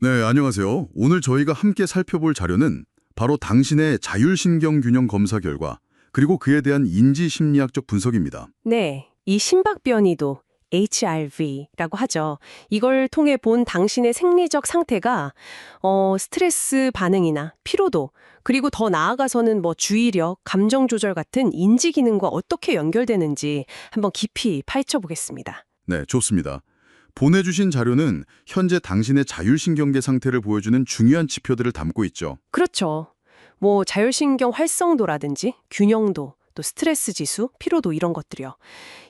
네, 안녕하세요. 오늘 저희가 함께 살펴볼 자료는 바로 당신의 자율신경균형 검사 결과, 그리고 그에 대한 인지심리학적 분석입니다. 네, 이 심박변이도 HRV라고 하죠. 이걸 통해 본 당신의 생리적 상태가 스트레스 반응이나 피로도, 그리고 더 나아가서는 뭐 주의력, 감정 조절 같은 인지 기능과 어떻게 연결되는지 한번 깊이 파헤쳐 보겠습니다. 네, 좋습니다. 보내주신 자료는 현재 당신의 자율신경계 상태를 보여주는 중요한 지표들을 담고 있죠. 그렇죠. 뭐 자율신경 활성도라든지 균형도, 또 스트레스 지수, 피로도 이런 것들이요.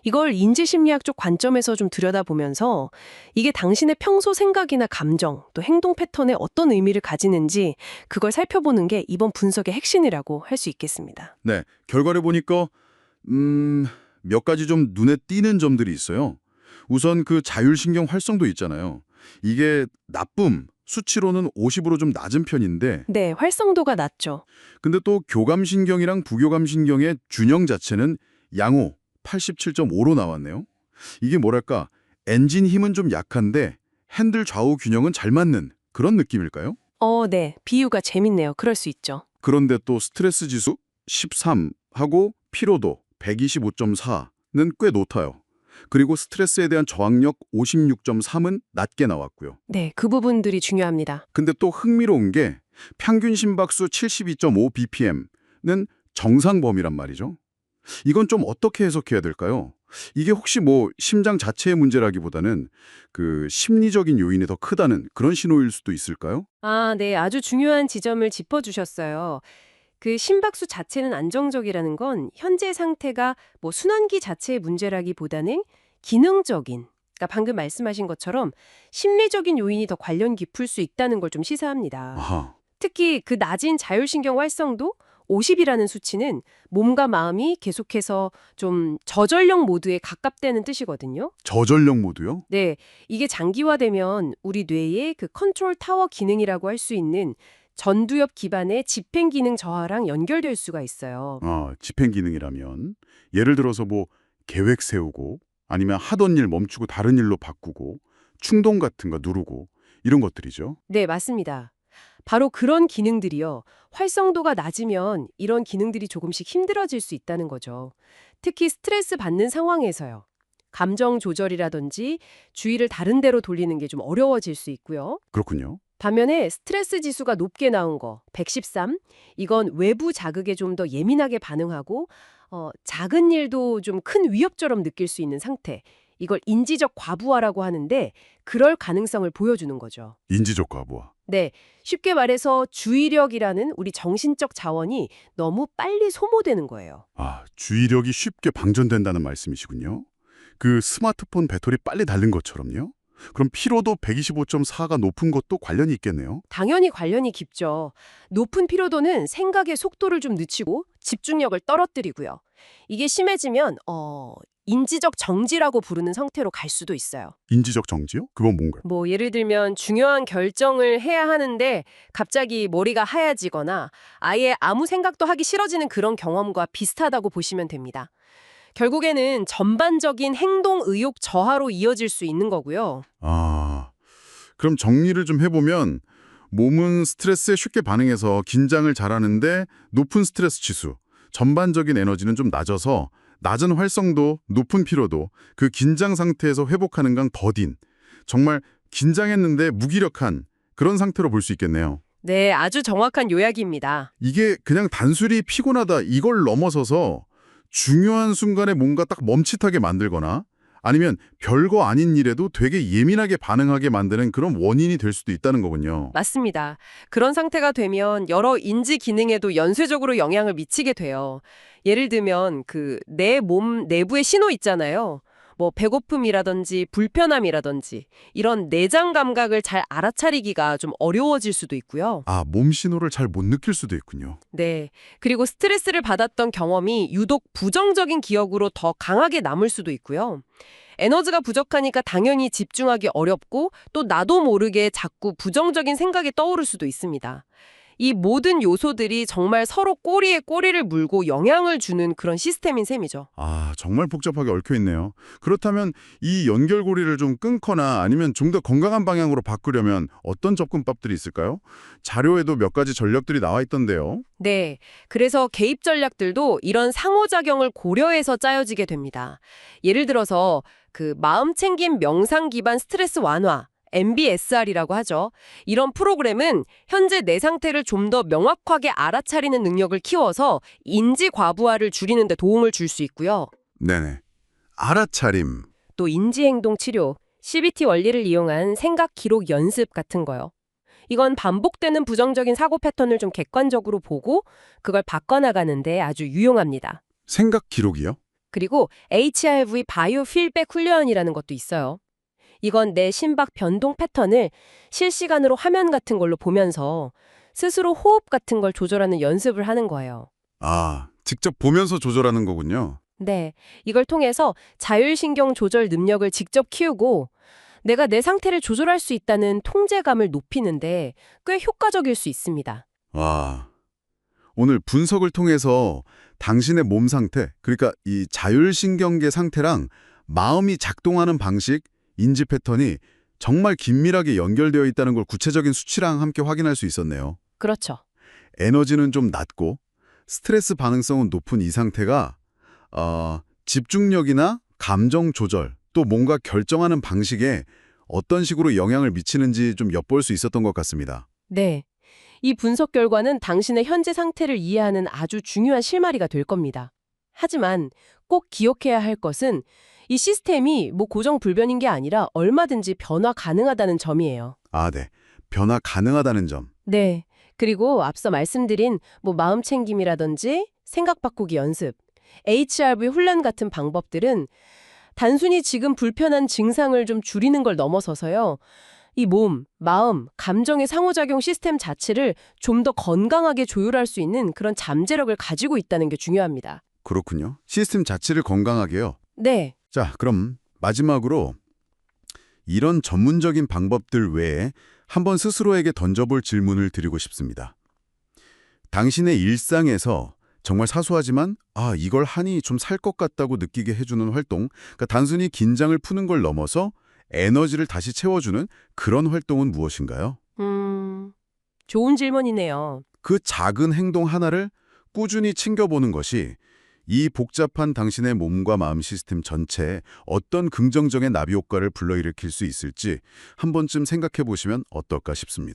이걸 인지심리학적 관점에서 좀 들여다보면서 이게 당신의 평소 생각이나 감정, 또 행동 패턴에 어떤 의미를 가지는지 그걸 살펴보는 게 이번 분석의 핵심이라고 할 수 있겠습니다. 네, 결과를 보니까 몇 가지 좀 눈에 띄는 점들이 있어요. 우선 그 자율신경 활성도 있잖아요. 이게 나쁨, 수치로는 50으로 좀 낮은 편인데, 네, 활성도가 낮죠. 근데 또 교감신경이랑 부교감신경의 균형 자체는 양호 87.5로 나왔네요. 이게 뭐랄까, 엔진 힘은 좀 약한데 핸들 좌우 균형은 잘 맞는 그런 느낌일까요? 네, 비유가 재밌네요. 그럴 수 있죠. 그런데 또 스트레스 지수 13하고 피로도 125.4는 꽤 높아요. 그리고 스트레스에 대한 저항력 56.3은 낮게 나왔고요. 네, 그 부분들이 중요합니다. 근데 또 흥미로운 게 평균 심박수 72.5 bpm는 정상 범위란 말이죠. 이건 좀 어떻게 해석해야 될까요? 이게 혹시 뭐 심장 자체의 문제라기보다는 그 심리적인 요인이 더 크다는 그런 신호일 수도 있을까요? 네, 아주 중요한 지점을 짚어주셨어요. 그 심박수 자체는 안정적이라는 건 현재 상태가 뭐 순환기 자체의 문제라기보다는 기능적인, 그러니까 방금 말씀하신 것처럼 심리적인 요인이 더 관련 깊을 수 있다는 걸 좀 시사합니다. 아하, 특히 그 낮은 자율신경 활성도 50이라는 수치는 몸과 마음이 계속해서 좀 저전력 모드에 가깝다는 뜻이거든요. 저전력 모드요? 네, 이게 장기화되면 우리 뇌의 그 컨트롤 타워 기능이라고 할 수 있는 전두엽 기반의 집행 기능 저하랑 연결될 수가 있어요. 집행 기능이라면 예를 들어서 뭐 계획 세우고 아니면 하던 일 멈추고 다른 일로 바꾸고 충동 같은 거 누르고 이런 것들이죠. 네, 맞습니다. 바로 그런 기능들이요. 활성도가 낮으면 이런 기능들이 조금씩 힘들어질 수 있다는 거죠. 특히 스트레스 받는 상황에서요. 감정 조절이라든지 주의를 다른 데로 돌리는 게 좀 어려워질 수 있고요. 그렇군요. 반면에 스트레스 지수가 높게 나온 거, 113, 이건 외부 자극에 좀 더 예민하게 반응하고 작은 일도 좀 큰 위협처럼 느낄 수 있는 상태. 이걸 인지적 과부하라고 하는데 그럴 가능성을 보여주는 거죠. 인지적 과부하. 네, 쉽게 말해서 주의력이라는 우리 정신적 자원이 너무 빨리 소모되는 거예요. 주의력이 쉽게 방전된다는 말씀이시군요. 그 스마트폰 배터리 빨리 닳는 것처럼요. 그럼 피로도 125.4가 높은 것도 관련이 있겠네요. 당연히 관련이 깊죠. 높은 피로도는 생각의 속도를 좀 늦추고 집중력을 떨어뜨리고요. 이게 심해지면 인지적 정지라고 부르는 상태로 갈 수도 있어요. 인지적 정지요? 그건 뭔가요? 뭐 예를 들면 중요한 결정을 해야 하는데 갑자기 머리가 하얘지거나 아예 아무 생각도 하기 싫어지는 그런 경험과 비슷하다고 보시면 됩니다. 결국에는 전반적인 행동 의욕 저하로 이어질 수 있는 거고요. 그럼 정리를 좀 해보면 몸은 스트레스에 쉽게 반응해서 긴장을 잘하는데 높은 스트레스 지수, 전반적인 에너지는 좀 낮아서 낮은 활성도, 높은 피로도, 그 긴장 상태에서 회복하는 건 더딘, 정말 긴장했는데 무기력한 그런 상태로 볼 수 있겠네요. 네, 아주 정확한 요약입니다. 이게 그냥 단순히 피곤하다 이걸 넘어서서 중요한 순간에 뭔가 딱 멈칫하게 만들거나 아니면 별거 아닌 일에도 되게 예민하게 반응하게 만드는 그런 원인이 될 수도 있다는 거군요. 맞습니다. 그런 상태가 되면 여러 인지 기능에도 연쇄적으로 영향을 미치게 돼요. 예를 들면 그 내 몸 내부의 신호 있잖아요. 뭐 배고픔이라든지 불편함이라든지 이런 내장 감각을 잘 알아차리기가 좀 어려워질 수도 있고요. 몸 신호를 잘 못 느낄 수도 있군요. 네. 그리고 스트레스를 받았던 경험이 유독 부정적인 기억으로 더 강하게 남을 수도 있고요. 에너지가 부족하니까 당연히 집중하기 어렵고 또 나도 모르게 자꾸 부정적인 생각이 떠오를 수도 있습니다. 이 모든 요소들이 정말 서로 꼬리에 꼬리를 물고 영향을 주는 그런 시스템인 셈이죠. 아, 정말 복잡하게 얽혀 있네요. 그렇다면 이 연결고리를 좀 끊거나 아니면 좀 더 건강한 방향으로 바꾸려면 어떤 접근법들이 있을까요? 자료에도 몇 가지 전략들이 나와 있던데요. 네. 그래서 개입 전략들도 이런 상호작용을 고려해서 짜여지게 됩니다. 예를 들어서 그 마음 챙김 명상 기반 스트레스 완화, MBSR이라고 하죠. 이런 프로그램은 현재 내 상태를 좀 더 명확하게 알아차리는 능력을 키워서 인지 과부하를 줄이는 데 도움을 줄 수 있고요. 네네. 알아차림. 또 인지행동 치료, CBT 원리를 이용한 생각 기록 연습 같은 거요. 이건 반복되는 부정적인 사고 패턴을 좀 객관적으로 보고 그걸 바꿔나가는데 아주 유용합니다. 생각 기록이요? 그리고 HRV 바이오 필백 훈련이라는 것도 있어요. 이건 내 심박 변동 패턴을 실시간으로 화면 같은 걸로 보면서 스스로 호흡 같은 걸 조절하는 연습을 하는 거예요. 아, 직접 보면서 조절하는 거군요. 네, 이걸 통해서 자율신경 조절 능력을 직접 키우고 내가 내 상태를 조절할 수 있다는 통제감을 높이는데 꽤 효과적일 수 있습니다. 와, 오늘 분석을 통해서 당신의 몸 상태, 그러니까 이 자율신경계 상태랑 마음이 작동하는 방식, 인지 패턴이 정말 긴밀하게 연결되어 있다는 걸 구체적인 수치랑 함께 확인할 수 있었네요. 그렇죠. 에너지는 좀 낮고 스트레스 반응성은 높은 이 상태가 집중력이나 감정 조절, 또 뭔가 결정하는 방식에 어떤 식으로 영향을 미치는지 좀 엿볼 수 있었던 것 같습니다. 네. 이 분석 결과는 당신의 현재 상태를 이해하는 아주 중요한 실마리가 될 겁니다. 하지만 꼭 기억해야 할 것은 이 시스템이 고정불변인 게 아니라 얼마든지 변화 가능하다는 점이에요. 아, 네. 변화 가능하다는 점. 네. 그리고 앞서 말씀드린 마음 챙김이라든지 생각 바꾸기 연습, HRV 훈련 같은 방법들은 단순히 지금 불편한 증상을 좀 줄이는 걸 넘어서서요. 이 몸, 마음, 감정의 상호작용 시스템 자체를 좀 더 건강하게 조율할 수 있는 그런 잠재력을 가지고 있다는 게 중요합니다. 그렇군요. 시스템 자체를 건강하게요. 네. 자, 그럼 마지막으로 이런 전문적인 방법들 외에 한번 스스로에게 던져볼 질문을 드리고 싶습니다. 당신의 일상에서 정말 사소하지만 이걸 하니 좀 살 것 같다고 느끼게 해주는 활동, 그러니까 단순히 긴장을 푸는 걸 넘어서 에너지를 다시 채워주는 그런 활동은 무엇인가요? 좋은 질문이네요. 그 작은 행동 하나를 꾸준히 챙겨보는 것이 이 복잡한 당신의 몸과 마음 시스템 전체에 어떤 긍정적인 나비 효과를 불러일으킬 수 있을지 한 번쯤 생각해 보시면 어떨까 싶습니다.